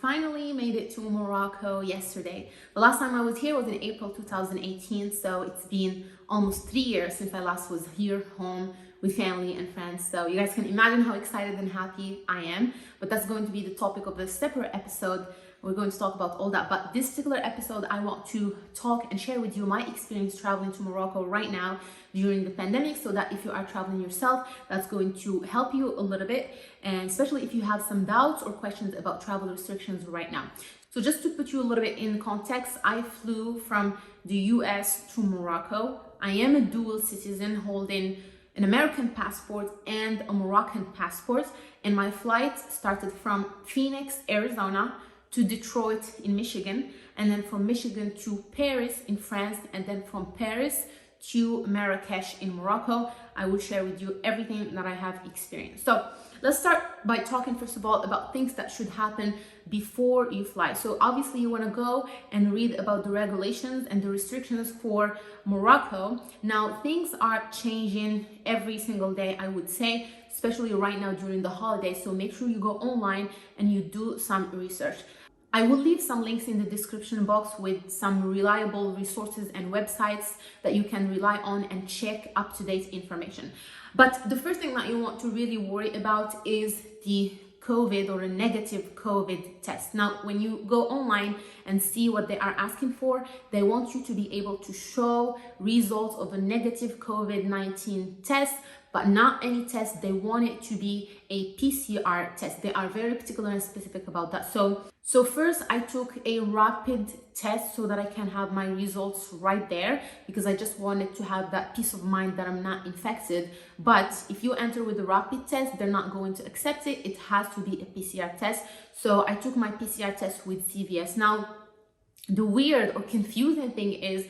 finally made it to Morocco yesterday. The last time I was here was in April 2018, so it's been almost 3 years since I last was here home with family and friends. So you guys can imagine how excited and happy I am, but that's going to be the topic of a separate episode. We're going to talk about all that, but this particular episode, I want to talk and share with you my experience traveling to Morocco right now during the pandemic, so that if you are traveling yourself, that's going to help you a little bit, and especially if you have some doubts or questions about travel restrictions right now. So just to put you a little bit in context, I flew from the US to Morocco. I am a dual citizen holding an American passport and a Moroccan passport, and my flight started from Phoenix, Arizona to Detroit in Michigan, and then from Michigan to Paris in France, and then from Paris to Marrakesh in Morocco. I will share with you everything that I have experienced. So let's start by talking first of all about things that should happen before you fly. So obviously you want to go and read about the regulations and the restrictions for Morocco. Now things are changing every single day, I would say, especially right now during the holidays. So make sure you go online and you do some research. I will leave some links in the description box with some reliable resources and websites that you can rely on and check up-to-date information. But the first thing that you want to really worry about is the COVID or a negative COVID test. Now, when you go online and see what they are asking for, they want you to be able to show results of a negative COVID-19 test, but not any test. They want it to be a PCR test. They are very particular and specific about that. So first I took a rapid test so that I can have my results right there, because I just wanted to have that peace of mind that I'm not infected. But if you enter with a rapid test, they're not going to accept it. It has to be a PCR test. So I took my PCR test with CVS. Now, the weird or confusing thing is,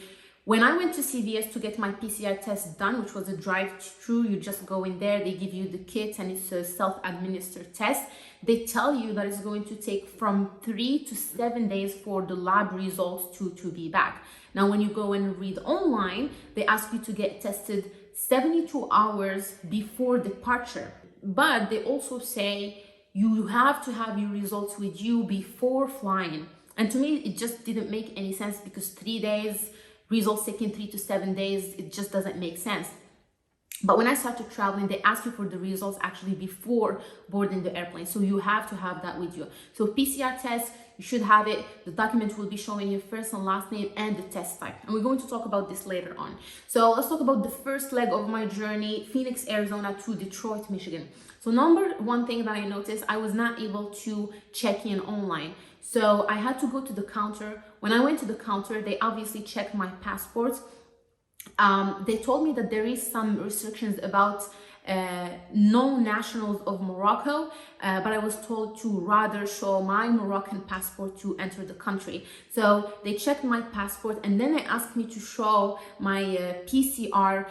when I went to CVS to get my PCR test done, which was a drive-through, you just go in there, they give you the kit, and it's a self-administered test. They tell you that it's going to take from 3 to 7 days for the lab results to be back. Now, when you go and read online, they ask you to get tested 72 hours before departure. But they also say you have to have your results with you before flying. And to me, it just didn't make any sense, because 3 days, results taking 3 to 7 days, it just doesn't make sense. But when I started traveling, they ask you for the results actually before boarding the airplane. So you have to have that with you. So PCR test, you should have it. The document will be showing your first and last name and the test type. And we're going to talk about this later on. So let's talk about the first leg of my journey, Phoenix, Arizona to Detroit, Michigan. So number one thing that I noticed, I was not able to check in online. So I had to go to the counter. When I went to the counter, they obviously checked my passport. They told me that there is some restrictions about non-nationals of Morocco, but I was told to rather show my Moroccan passport to enter the country. So they checked my passport, and then they asked me to show my PCR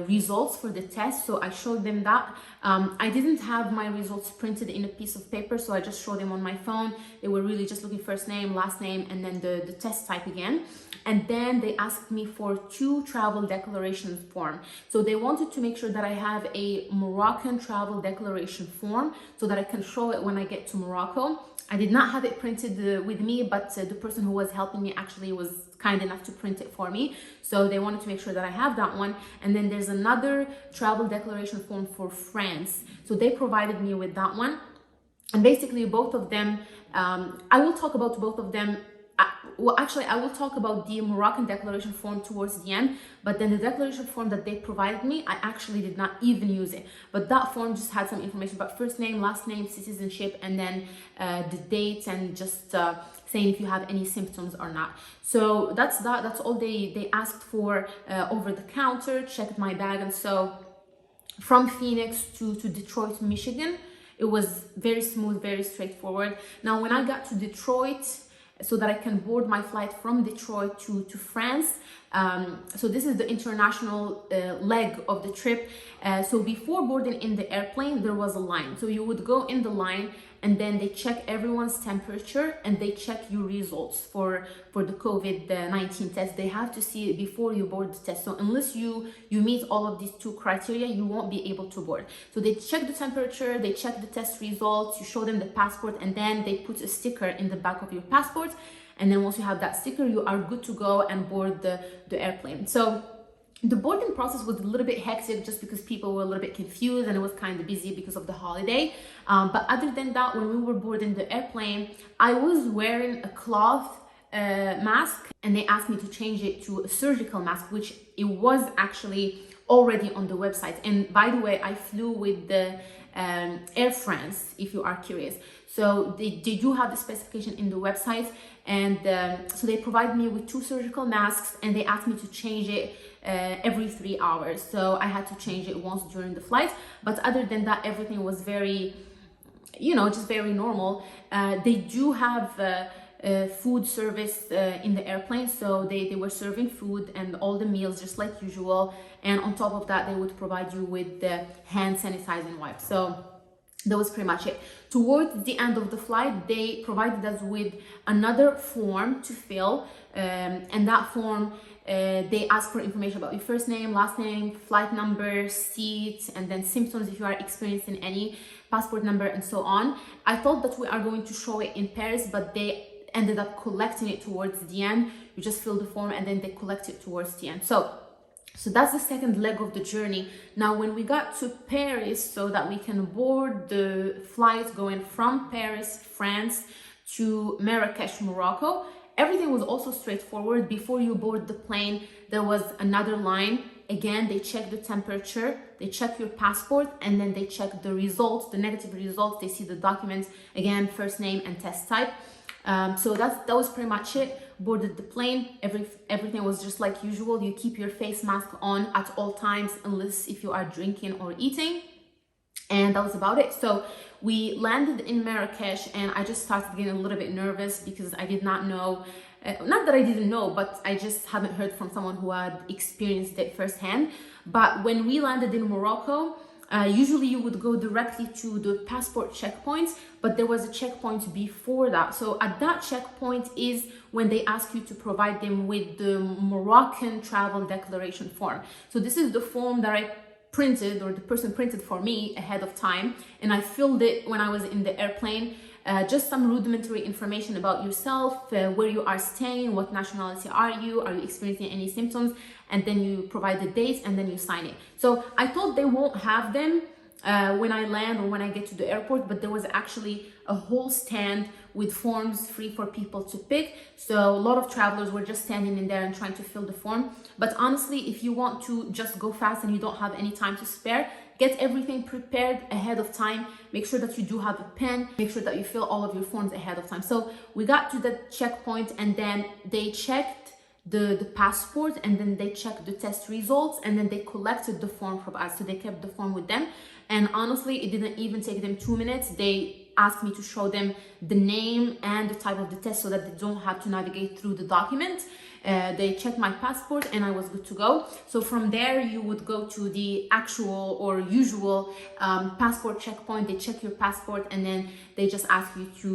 results for the test. So I showed them that. I didn't have my results printed in a piece of paper, so I just showed them on my phone. They were really just looking first name, last name, and then the test type again. And then they asked me for 2 travel declaration form. So they wanted to make sure that I have a Moroccan travel declaration form so that I can show it when I get to Morocco. I did not have it printed with me, but the person who was helping me actually was kind enough to print it for me. So they wanted to make sure that I have that one. And then there's another travel declaration form for France. So they provided me with that one. And basically both of them, I will talk about both of them. Well, actually, I will talk about the Moroccan declaration form towards the end, but then the declaration form that they provided me, I actually did not even use it. But that form just had some information about first name, last name, citizenship, and then the date, and just saying if you have any symptoms or not. So that's that. That's all they asked for over the counter, checked my bag. And so from Phoenix to Detroit, Michigan, it was very smooth, very straightforward. Now, when I got to Detroit, so that I can board my flight from Detroit to France, So this is the international leg of the trip. So before boarding in the airplane, there was a line. So you would go in the line, and then they check everyone's temperature and they check your results for the COVID-19 test. They have to see it before you board the test. So unless you meet all of these two criteria, you won't be able to board. So they check the temperature, they check the test results, you show them the passport, and then they put a sticker in the back of your passport. And then once you have that sticker, you are good to go and board the airplane. So the boarding process was a little bit hectic just because people were a little bit confused and it was kind of busy because of the holiday. But other than that, when we were boarding the airplane, I was wearing a cloth mask, and they asked me to change it to a surgical mask, which it was actually already on the website. And by the way, I flew with the Air France, if you are curious. So they do have the specification in the website, and so they provide me with 2 surgical masks, and they asked me to change it every 3 hours. So I had to change it once during the flight, but other than that, everything was very, just very normal. They do have food service in the airplane, so they were serving food and all the meals just like usual, and on top of that, they would provide you with the hand sanitizing wipes. So that was pretty much it. Towards the end of the flight, they provided us with another form to fill, and that form, they ask for information about your first name, last name, flight number, seat, and then symptoms if you are experiencing any, passport number, and so on. I thought that we are going to show it in Paris, but they ended up collecting it towards the end. You just fill the form and then they collect it towards the end. So that's the second leg of the journey. Now, when we got to Paris, so that we can board the flight going from Paris, France to Marrakesh, Morocco, everything was also straightforward. Before you board the plane, there was another line. Again, they check the temperature, they check your passport, and then they check the results, the negative results. They see the documents, again, first name and test type. So that was pretty much it. Boarded the plane, everything was just like usual. You keep your face mask on at all times, unless if you are drinking or eating, and that was about it. So we landed in Marrakesh, and I just started getting a little bit nervous because I did not know, not that I didn't know, but I just haven't heard from someone who had experienced it firsthand. But when we landed in Morocco, usually you would go directly to the passport checkpoints, but there was a checkpoint before that. So at that checkpoint is when they ask you to provide them with the Moroccan travel declaration form. So this is the form that I printed, or the person printed for me ahead of time, and I filled it when I was in the airplane. Just some rudimentary information about yourself, where you are staying, what nationality are you experiencing any symptoms, and then you provide the dates and then you sign it. So I thought they won't have them when I land or when I get to the airport, but there was actually a whole stand with forms free for people to pick. So a lot of travelers were just standing in there and trying to fill the form. But honestly, if you want to just go fast and you don't have any time to spare, get everything prepared ahead of time. Make sure that you do have a pen. Make sure that you fill all of your forms ahead of time. So we got to the checkpoint, and then they checked the passport, and then they checked the test results, and then they collected the form from us. So they kept the form with them. And honestly, it didn't even take them 2 minutes. They asked me to show them the name and the type of the test so that they don't have to navigate through the document. They checked my passport and I was good to go. So from there, you would go to the actual or usual passport checkpoint. They check your passport, and then they just ask you to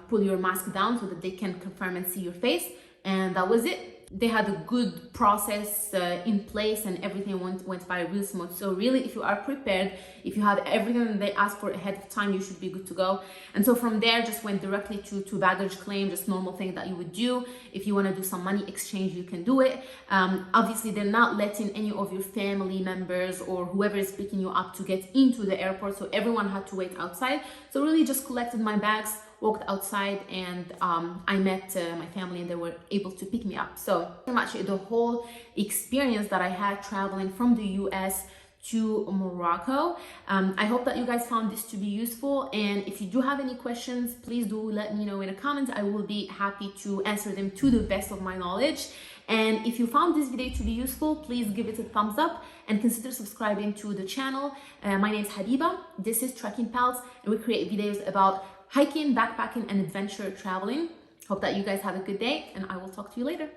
pull your mask down so that they can confirm and see your face. And that was it. They had a good process in place, and everything went by real smooth. So really, if you are prepared, if you have everything that they ask for ahead of time, you should be good to go. And so from there, just went directly to baggage claim, just normal thing that you would do. If you want to do some money exchange, you can do it. Obviously, they're not letting any of your family members or whoever is picking you up to get into the airport, so everyone had to wait outside. So really just collected my bags, walked outside, and I met my family, and they were able to pick me up. So pretty much the whole experience that I had traveling from the US to Morocco. I hope that you guys found this to be useful, and if you do have any questions, please do let me know in the comments. I will be happy to answer them to the best of my knowledge. And if you found this video to be useful, please give it a thumbs up and consider subscribing to the channel. My name is Habiba, this is Trekking Pals, and we create videos about hiking, backpacking, and adventure traveling. Hope that you guys have a good day, and I will talk to you later.